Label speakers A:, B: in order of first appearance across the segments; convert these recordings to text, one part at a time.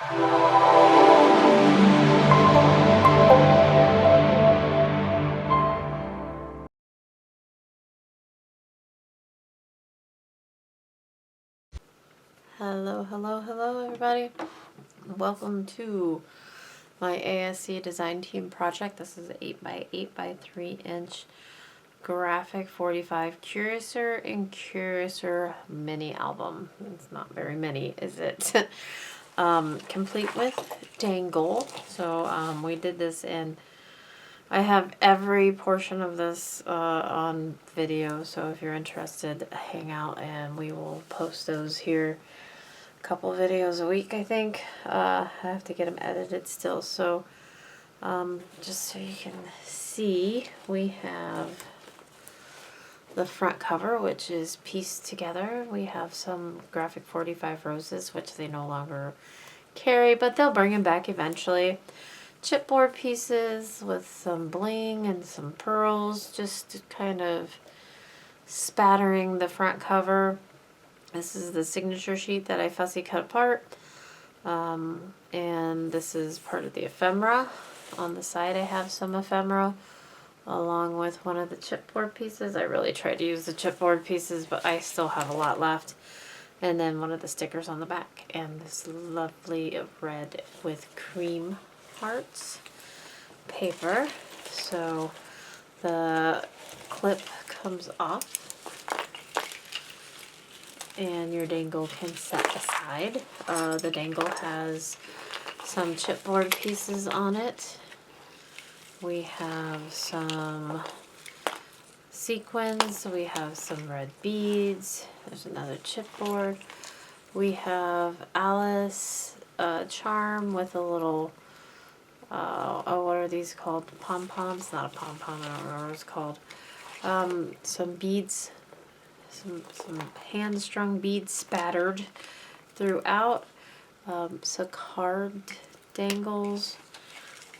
A: Hello everybody. Welcome to my ASC design team project. This is an 8x8 by 3 inch graphic 45 Curiouser and Curiouser mini album. It's not very many, is it? Complete with dangle. So we did this in, I have every portion of this on video, so if you're interested, hang out and we will post those here. Couple videos a week, I think. I have to get them edited still, so just so you can see, we have the front cover, which is pieced together. We have some graphic 45 roses, which they no longer carry, but they'll bring them back eventually. Chipboard pieces with some bling and some pearls, just kind of spattering the front cover. This is the signature sheet that I fussy cut apart. And this is part of the ephemera. On the side I have some ephemera along with one of the chipboard pieces. I really tried to use the chipboard pieces, but I still have a lot left. And then one of the stickers on the back. And this lovely red with cream hearts paper. So the clip comes off. And your dangle can set aside. The dangle has some chipboard pieces on it. We have some sequins. We have some red beads. There's another chipboard. We have Alice charm with a little, what are these called? Pom-poms? Not a pom-pom, I don't know what it's called. Some beads. Some hand-strung beads spattered throughout. Some card dangles,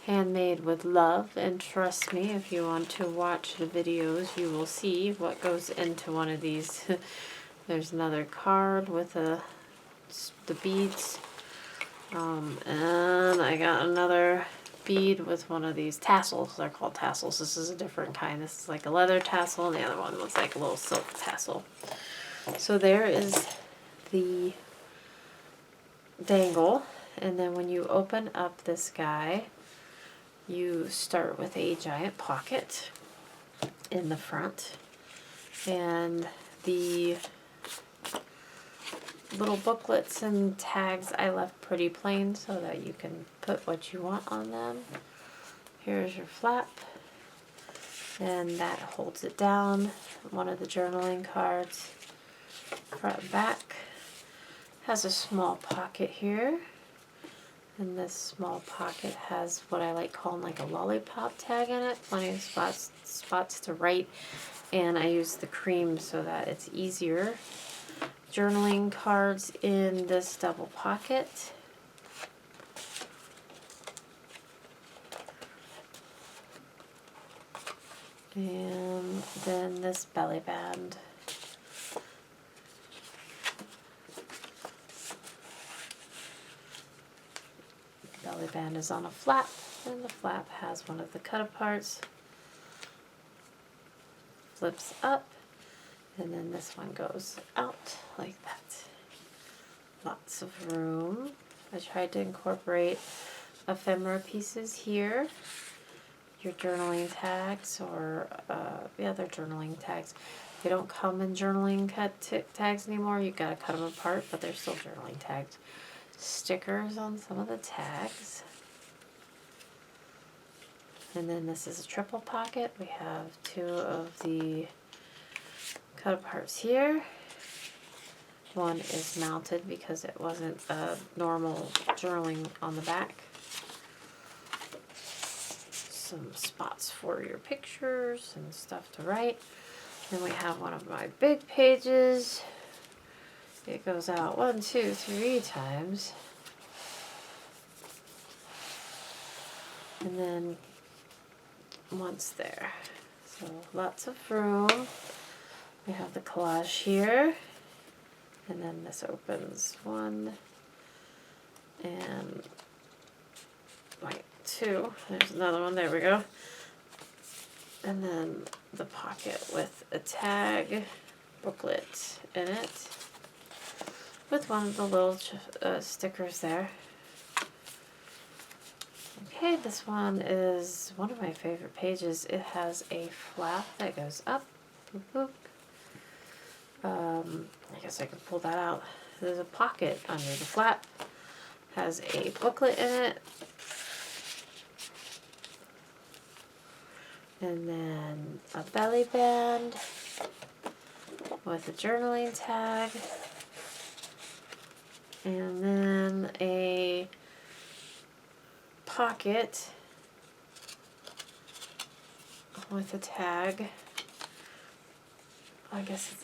A: handmade with love. And trust me, if you want to watch the videos, you will see what goes into one of these. There's another card with the beads. And I got another bead with one of these tassels. They're called tassels. This is a different kind. This is like a leather tassel, and the other one looks like a little silk tassel. So there is the dangle, and then when you open up this guy, you start with a giant pocket in the front, and the little booklets and tags I left pretty plain so that you can put what you want on them. Here's your flap, and that holds it down. One of the journaling cards, front and back, has a small pocket here, and this small pocket has what I like calling like a lollipop tag in it. Plenty of spots to write, and I use the cream so that it's easier. Journaling cards in this double pocket. And then this belly band. Belly band is on a flap, and the flap has one of the cut aparts. Flips up. And then this one goes out like that. Lots of room. I tried to incorporate ephemera pieces here. Your journaling tags, or the other journaling tags. They don't come in journaling tags anymore. You gotta cut them apart, but they're still journaling tags. Stickers on some of the tags. And then this is a triple pocket. We have two of the cut aparts here. One is mounted because it wasn't a normal journaling on the back. Some spots for your pictures and stuff to write. Then we have one of my big pages. It goes out 1, 2, 3 times. And then once there. So lots of room. We have the collage here, and then this opens 1 And wait, 2. There's another one. There we go. And then the pocket with a tag booklet in it with one of the little stickers there. Okay, this one is one of my favorite pages. It has a flap that goes up. Boop, boop. I guess I can pull that out. There's a pocket under the flap. Has a booklet in it. And then a belly band with a journaling tag. And then a pocket with a tag. I guess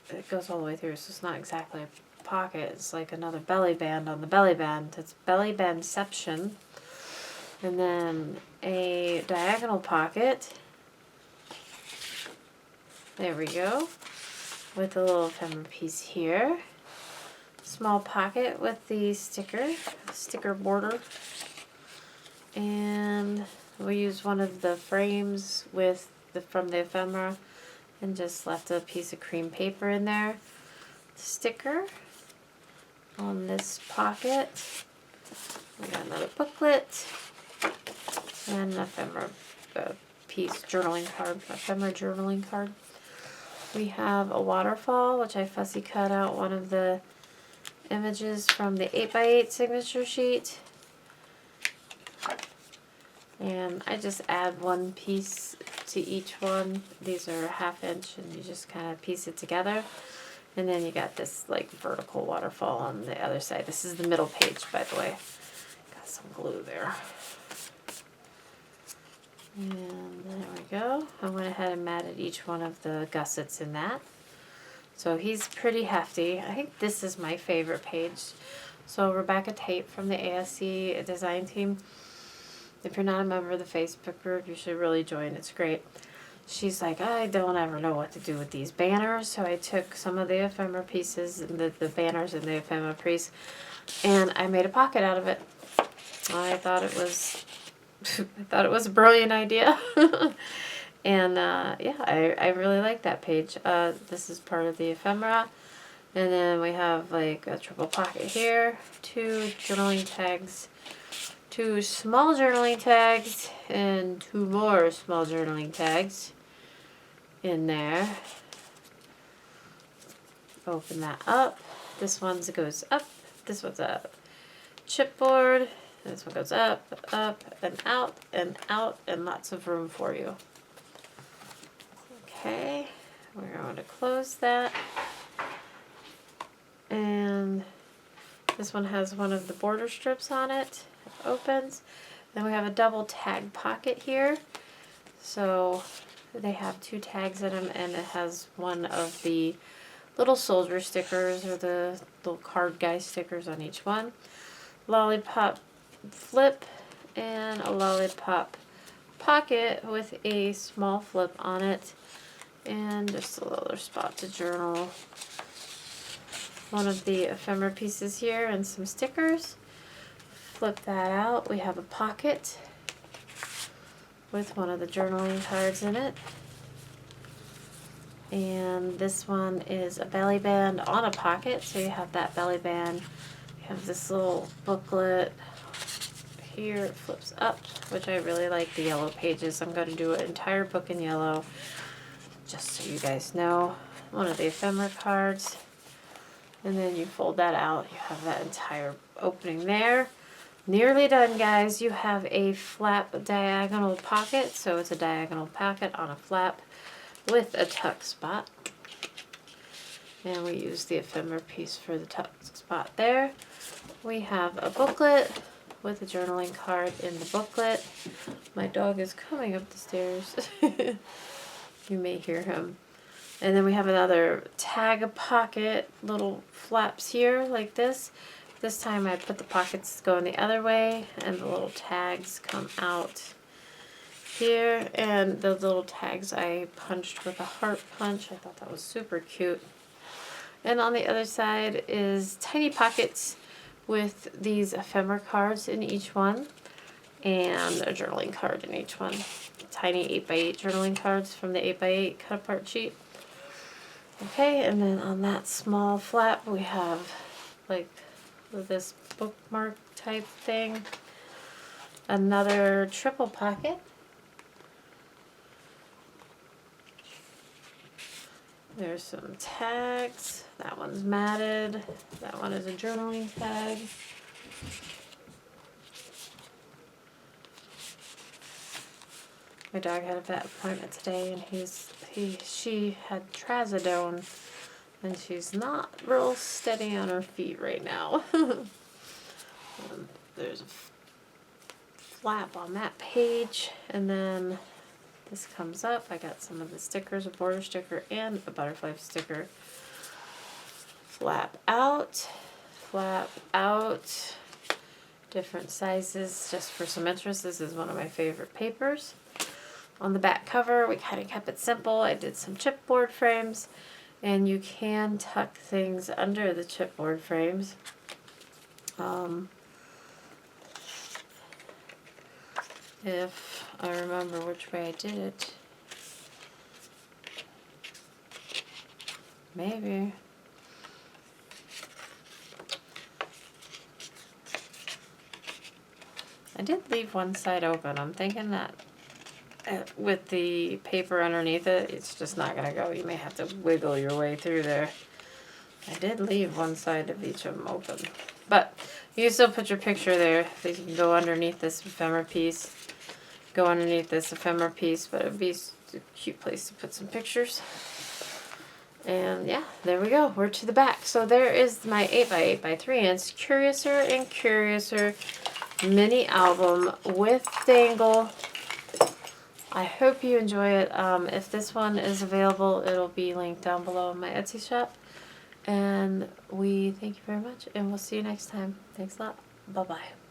A: it goes all the way through, so it's not exactly a pocket. It's like another belly band on the belly band. It's belly bandception. And then a diagonal pocket. There we go. With a little ephemera piece here. Small pocket with the sticker border. And we used one of the frames from the ephemera and just left a piece of cream paper in there. Sticker on this pocket. We got another booklet and an ephemera piece journaling card, ephemera journaling card. We have a waterfall, which I fussy cut out one of the images from the 8x8 signature sheet. And I just add one piece to each one. These are 1/2 inch and you just kind of piece it together. And then you got this like vertical waterfall on the other side. This is the middle page, by the way. Got some glue there. And there we go. I went ahead and matted each one of the gussets in that. So he's pretty hefty. I think this is my favorite page. So Rebecca Tate from the ASC design team. If you're not a member of the Facebook group, you should really join. It's great. She's like, I don't ever know what to do with these banners. So I took some of the ephemera pieces, and the banners in the ephemera piece, and I made a pocket out of it. I thought it was a brilliant idea. And yeah, I really like that page. This is part of the ephemera. And then we have like a triple pocket here, 2 journaling tags, 2 small journaling tags, and 2 more small journaling tags in there. Open that up. This one goes up. This one's a chipboard. This one goes up, and out, and lots of room for you. Okay, we're going to close that. And this one has one of the border strips on it. It opens. Then we have a double tag pocket here. So they have 2 tags in them, and it has one of the little soldier stickers or the little card guy stickers on each one. Lollipop flip and a lollipop pocket with a small flip on it, and just a little spot to journal. One of the ephemera pieces here and some stickers. Flip that out. We have a pocket with one of the journaling cards in it. And this one is a belly band on a pocket, so you have that belly band. You have this little booklet here. It flips up, which I really like the yellow pages. I'm going to do an entire book in yellow, just so you guys know. One of the ephemera cards. And then you fold that out. You have that entire opening there. Nearly done, guys. You have a flap diagonal pocket, so it's a diagonal pocket on a flap with a tuck spot. And we use the ephemera piece for the tuck spot there. We have a booklet with a journaling card in the booklet. My dog is coming up the stairs. You may hear him. And then we have another tag pocket, little flaps here like this. This time I put the pockets going the other way, and the little tags come out here. And the little tags I punched with a heart punch. I thought that was super cute. And on the other side is tiny pockets with these ephemera cards in each one and a journaling card in each one. Tiny 8x8 journaling cards from the 8x8 cut apart sheet. Okay, and then on that small flap we have like this bookmark type thing. Another triple pocket. There's some tags. That one's matted. That one is a journaling tag. My dog had a vet appointment today, and she had trazodone, and she's not real steady on her feet right now. There's a flap on that page, and then this comes up. I got some of the stickers, a border sticker and a butterfly sticker. Flap out, different sizes just for some interest. This is one of my favorite papers. On the back cover, we kind of kept it simple. I did some chipboard frames, and you can tuck things under the chipboard frames. If I remember which way I did it. Maybe. I did leave one side open. I'm thinking that with the paper underneath it, it's just not going to go. You may have to wiggle your way through there. I did leave one side of each of them open. But you can still put your picture there. You can go underneath this ephemera piece. Go underneath this ephemera piece, but it would be a cute place to put some pictures. And yeah, there we go. We're to the back. So there is my 8x8 by 3 inch Curiouser and Curiouser mini album with dangle. I hope you enjoy it. If this one is available, it'll be linked down below in my Etsy shop. And we thank you very much, and we'll see you next time. Thanks a lot. Bye-bye.